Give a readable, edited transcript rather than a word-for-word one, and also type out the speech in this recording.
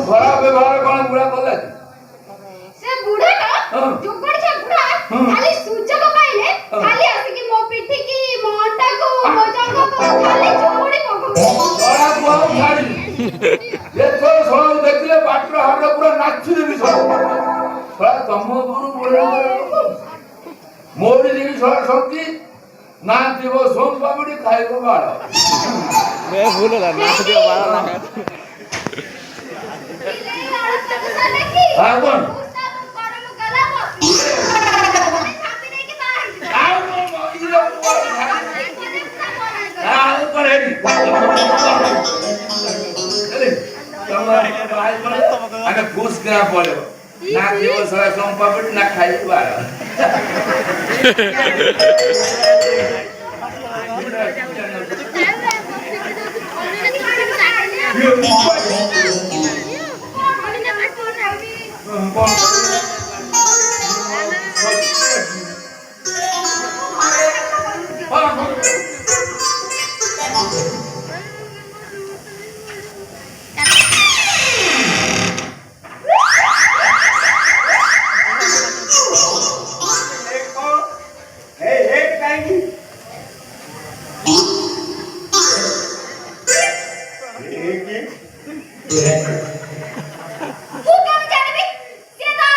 खराब व्यवहार कौन बुढ़ा कले से बुढ़ा का जोगड़ छे बुढ़ा खाली सूचक पाइले खाली आसी मो पिठी की मोंटा को मोजंग को खाली जोड़ी पको बड़ा बुआ छाड़ी ये तो सोलो देखले बाटर हाड़ पूरा नाचि देबी सब बड़ा तमो गुरु बोले मोरी देबी सोला शक्ति ना देबो सोम पाबड़ी खाइबो बाड़ मैं भूल ला ना दियो बाड़ ना हां कौन अरे घुस करा बोले ना देव सरा सोम पापड़ ना खाई बार कौन